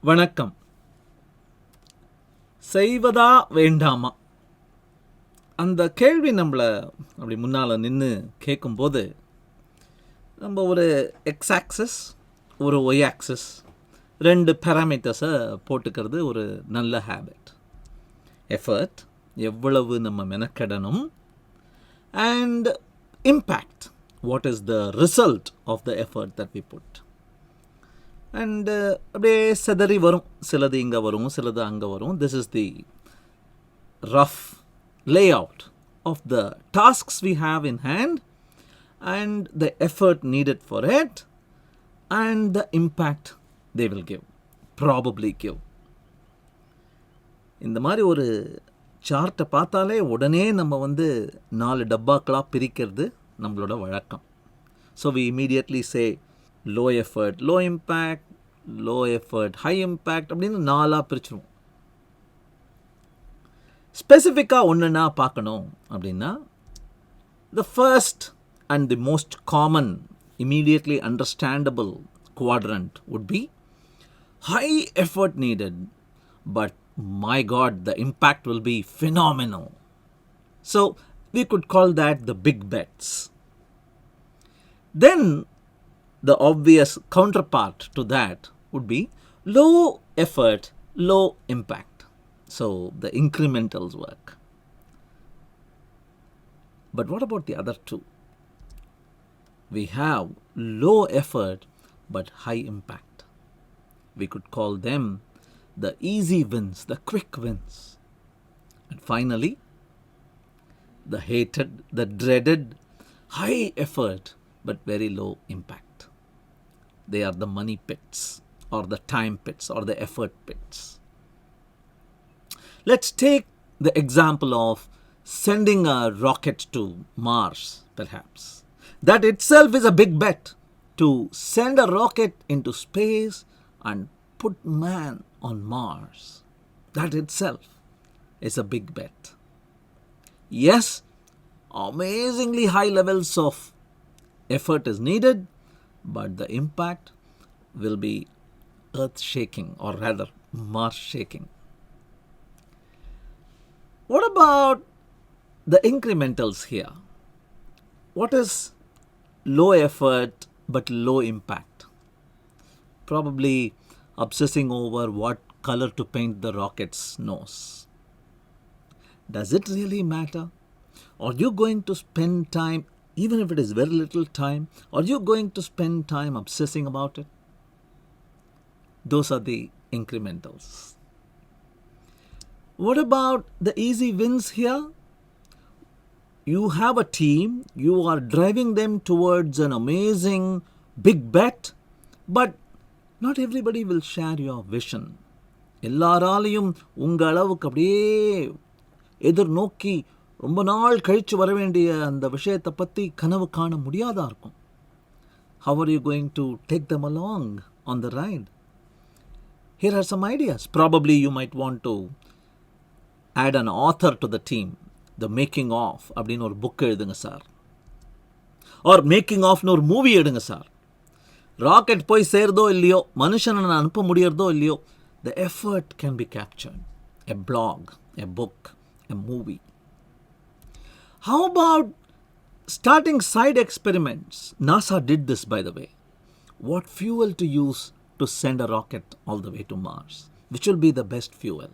வணக்கம். செய்வதா வேண்டாமா? அந்த கேள்வி நம்மளை அப்படி முன்னால் நின்று கேட்கும்போது நம்ம ஒரு எக்ஸ் ஆக்சஸ் ஒரு ஒய் ஆக்சஸ் ரெண்டு பேராமீட்டர்ஸை போட்டுக்கிறது ஒரு நல்ல ஹேபிட். எஃபர்ட், எவ்வளவு நம்ம மெனக்கெடணும், and impact, what is the result of the effort that we put. And அப்படியே செதறி வரும், சிலது இங்கே வரும், சிலது அங்கே வரும். This is the rough layout of the tasks we have in hand and the effort needed for it and the impact they will give, probably give. இந்த மாதிரி ஒரு சார்ட்டை பார்த்தாலே உடனே நம்ம 4 டப்பாக்களாக பிரிக்கிறது நம்மளோட வழக்கம். So we immediately say low effort, low impact, low effort, high impact அப்படின்னு 4ஆக பிரிச்சுருவோம். ஸ்பெசிஃபிக்காக ஒன்றுனா பார்க்கணும் அப்படின்னா, the first and the most common, immediately understandable quadrant would be high effort needed, but my God, the impact will be phenomenal. So we could call that the big bets. Then the obvious counterpart to that would be low effort, low impact. So the incrementals work. But what about the other two? We have low effort but high impact. We could call them the easy wins, the quick wins. And finally, the hated, the dreaded, high effort but very low impact. They are the money pits or the time pits or the effort pits. Let's take the example of sending a rocket to Mars, perhaps. That itself is a big bet. To send a rocket into space and put man on Mars, that itself is a big bet. Yes, amazingly high levels of effort is needed, but the impact will be earth-shaking, or rather Mars-shaking. What about the incrementals here? What is low effort but low impact? Probably obsessing over what color to paint the rocket's nose. Does it really matter? Are you going to spend time, even if it is very little time, are you going to spend time obsessing about it? Those are the incrementals. What about the easy wins here? You have a team, you are driving them towards an amazing big bet, but not everybody will share your vision. எல்லாராலையும் உங்கள் அளவுக்கு அப்படியே எதிர்நோக்கி ரொம்ப நாள் கழித்து வர வேண்டிய அந்த விஷயத்தை பற்றி கனவு காண முடியாதா இருக்கும். How are you going to take them along on the ride? Here are some ideas. Probably you might want to add an author to the team. The making of அப்படின்னு ஒரு புக் எழுதுங்க சார், ஆர் மேக்கிங் ஆஃப்னு ஒரு movie எடுங்க sir. Rocket போய் சேர்றதோ இல்லையோ, மனுஷனை நான் அனுப்ப முடியறதோ இல்லையோ, the effort can be captured. A blog, a book, a movie. How about starting side experiments? NASA did this, by the way. What fuel to use to send a rocket all the way to Mars? Which will be the best fuel?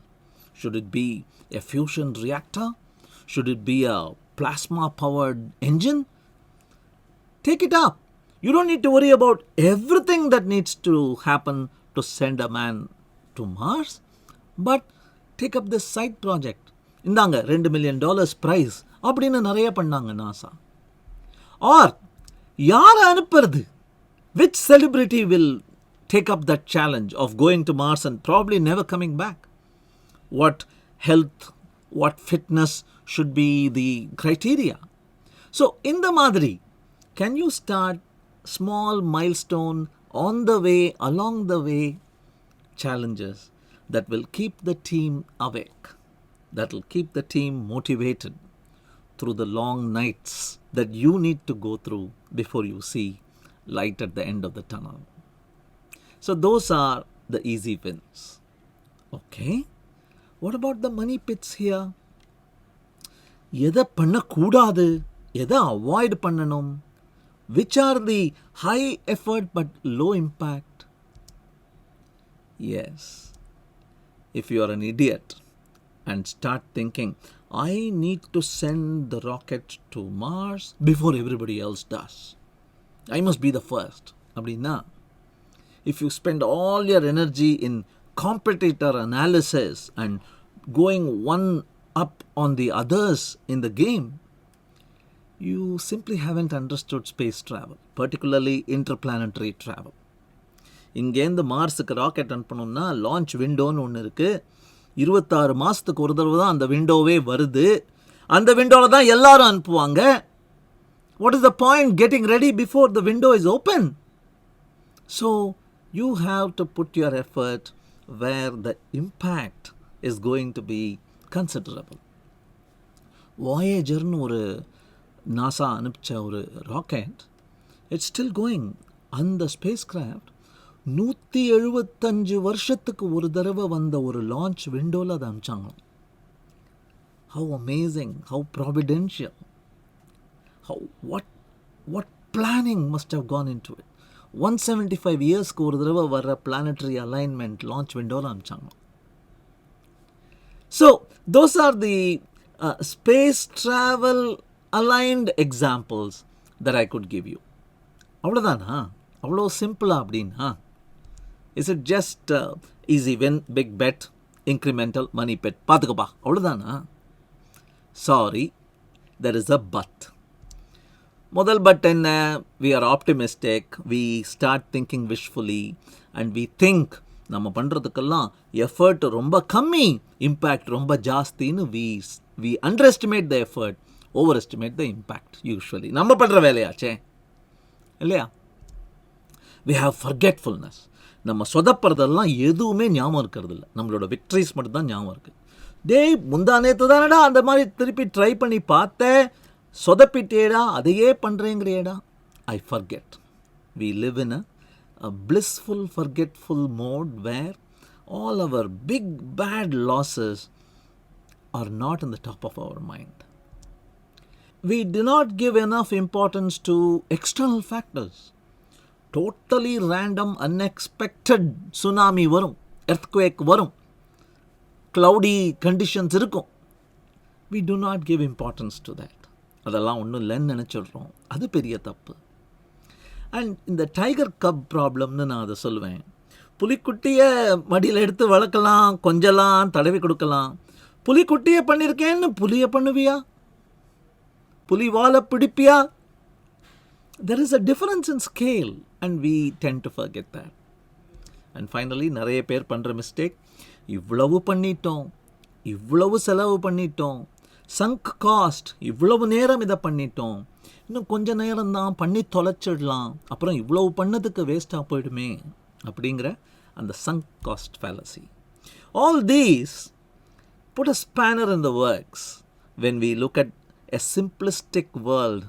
Should it be a fusion reactor? Should it be a plasma-powered engine? Take it up. You don't need to worry about everything that needs to happen to send a man to Mars, but take up this side project. இந்தாங்க $2 million prize அப்படின்னு நிறைய பண்ணாங்க NASA. Or யாரை அனுப்புறது? Which celebrity will take up that challenge of going to Mars and probably never coming back? What health, what fitness should be the criteria? So in the madri, can you start small milestone on the way, along the way challenges that will keep the team awake, that will keep the team motivated through the long nights that you need to go through before you see light at the end of the tunnel. So those are the easy wins. Okay, what about the money pits here? எதை பண்ணக்கூடாது, எதை avoid பண்ணணும்? Which are the high effort but low impact? Yes, if you are an idiot and start thinking, I need to send the rocket to Mars before everybody else does, I must be the first, அப்படின்னா, if you spend all your energy in competitor analysis and going one up on the others in the game, you simply haven't understood space travel, particularly interplanetary travel. இங்கேருந்து மார்ஸுக்கு rocket அனுப்பணும்னா launch விண்டோன்னு ஒன்று இருக்குது. 26 மாதத்துக்கு ஒரு தடவை தான் அந்த விண்டோவே வருது. அந்த விண்டோவில் தான் எல்லாரும் அனுப்புவாங்க. What is the point getting ready before the window is open? So you have to put your effort where the impact is going to be considerable. வாயேஜர்னு ஒரு நாசா அனுப்பிச்ச ஒரு ராக்கெட், இட்ஸ் ஸ்டில் கோயிங். அந்த spacecraft 175 வருஷத்துக்கு ஒரு தடவை வந்த ஒரு லான்ச் விண்டோவில் அதை அனுப்பிச்சாங்க. How amazing, how providential, what planning must have gone into it. 175 இயர்ஸ்க்கு ஒரு தடவை வர்ற பிளானட்டரி அலைன்மெண்ட் லான்ச் விண்டோவில் அனுப்பிச்சாங்க. So those are the space travel aligned examples that I could give you. அவ்வளோதானா? அவ்வளோ சிம்பிளா அப்படின்னா? Is it just easy win, big bet, incremental money pit, பார்த்துக்கப்பா, அவ்வளோதானா? Sorry, there is a but. முதல் but என்ன? We are optimistic, we start thinking wishfully and we think நம்ம பண்ணுறதுக்கெல்லாம் effort ரொம்ப கம்மி, இம்பேக்ட் ரொம்ப ஜாஸ்தின்னு we underestimate the effort, overestimate the impact usually. நம்ம பண்ணுற வேலையாச்சே இல்லையா? we have forgetfulness. நம்ம சொதப்படுறதெல்லாம் எதுவுமே ஞாபகம் இருக்கிறது இல்லை. நம்மளோட விக்ட்ரிஸ் மட்டும் தான் ஞாபகம் இருக்குது. டேய் முந்தா நேற்று தானடா அந்த மாதிரி திருப்பி ட்ரை பண்ணி பார்த்தேன், சொதப்பிட்டேடா, அதையே பண்ணுறேங்கிறியேடா. I forget. We live in a blissful forgetful mode where all our big bad losses are not in the top of our mind. We do not give enough importance to external factors. Totally random, unexpected tsunami வரும், earthquake வரும், cloudy conditions இருக்கும். We do not give importance to that. அதெல்லாம் ஒன்றும் இல்லைன்னு நினச்சிடுறோம். அது பெரிய தப்பு. And இந்த டைகர் கப் ப்ராப்ளம்னு நான் அதை சொல்லுவேன். புலிக்குட்டியை மடியில் எடுத்து வளர்க்கலாம், கொஞ்சலாம், தடவி கொடுக்கலாம். புலிக்குட்டியை பண்ணியிருக்கேன்னு புலியை பண்ணுவியா? புலி வாழை பிடிப்பியா? There is a difference in scale and we tend to forget that. And finally, நிறைய பேர் பண்ணுற மிஸ்டேக், இவ்வளவு பண்ணிட்டோம், இவ்வளவு செலவு பண்ணிட்டோம், சங்க் காஸ்ட், இவ்வளவு நேரம் இதை பண்ணிட்டோம், இன்னும் கொஞ்ச நேரம் தான் பண்ணி தொலைச்சிடலாம், அப்புறம் இவ்வளவு பண்ணதுக்கு வேஸ்ட்டாக போயிடுமே அப்படிங்கிற அந்த chunk cost fallacy. All these put a spanner in the works when we look at a simplistic world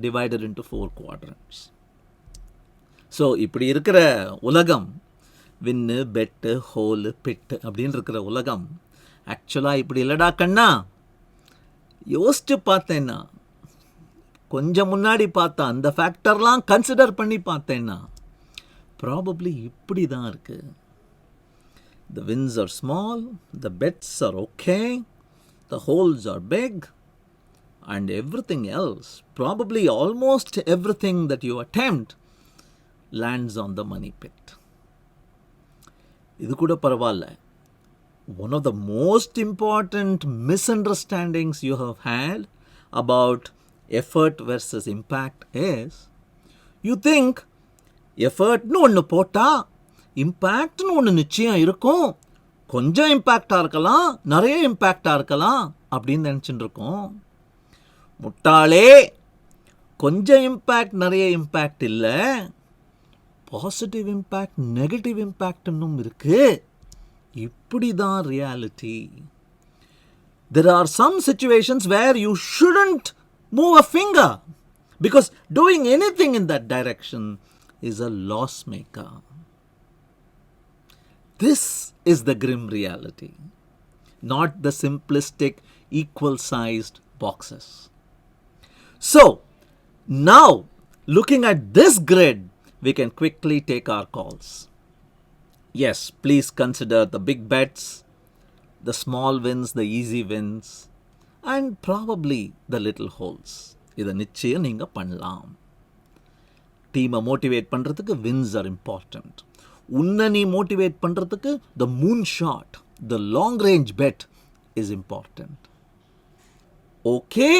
divided into 4 quadrants. So இப்படி இருக்கிற உலகம், வின்னு, பெட்டு, ஹோலு, பிட்டு அப்படின்னு இருக்கிற உலகம் ஆக்சுவலாக இப்படி இல்லடா கண்ணா. யோசிச்சு பார்த்தேன்னா, கொஞ்சம் முன்னாடி பார்த்தா அந்த ஃபேக்டர்லாம் கன்சிடர் பண்ணி பார்த்தேன்னா ப்ராபப்ளி இப்படி தான் இருக்குது. The wins are small, the bets are okay, the holes are big, and everything else, probably almost everything that you attempt, lands on the money pit. இது கூட பரவாயில்ல. One of the most important misunderstandings you have had about effort versus impact is, you think எஃபர்ட்னு ஒன்று போட்டால் இம்பேக்ட்னு ஒன்று நிச்சயம் இருக்கும், கொஞ்சம் இம்பேக்டாக இருக்கலாம், நிறைய இம்பேக்டாக இருக்கலாம் அப்படின்னு நினச்சிட்டு இருக்கோம். முட்டாளே, கொஞ்சம் இம்பேக்ட் நிறைய இம்பேக்ட் இல்லை, பாசிட்டிவ் இம்பேக்ட் நெகட்டிவ் இம்பேக்ட்னும் இருக்குது. இப்படி தான் reality. There are some situations where you shouldn't move a finger because doing anything in that direction is a loss maker. This is the grim reality, not the simplistic, equal sized boxes. So, now looking at this grid, we can quickly take our calls. Yes, please consider the big bets, the small wins, the easy wins, and probably the little holes. இதை நிச்சயம் நீங்க பண்ணலாம். டீமை motivate பண்றதுக்கு wins are important. உன்னை நீ motivate பண்றதுக்கு the moon shot, the long range bet is important. Okay,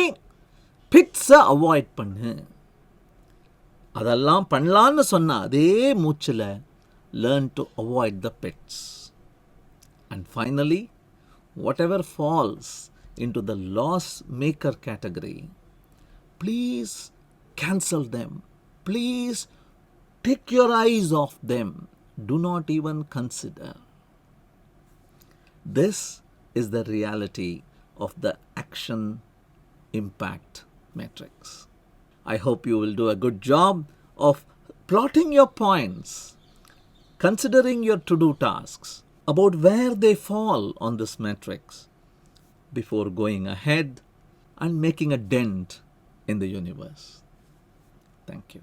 பிட்ஸை அவாய்ட் பண்ணு. அதெல்லாம் பண்ணலான்னு சொன்ன அதே மூச்சில் learn to avoid the pits. And finally, whatever falls into the loss maker category, please cancel them. Please take your eyes off them. Do not even consider. This is the reality of the action impact matrix. I hope you will do a good job of plotting your points, considering your to-do tasks, about where they fall on this matrix before going ahead and making a dent in the universe. Thank you.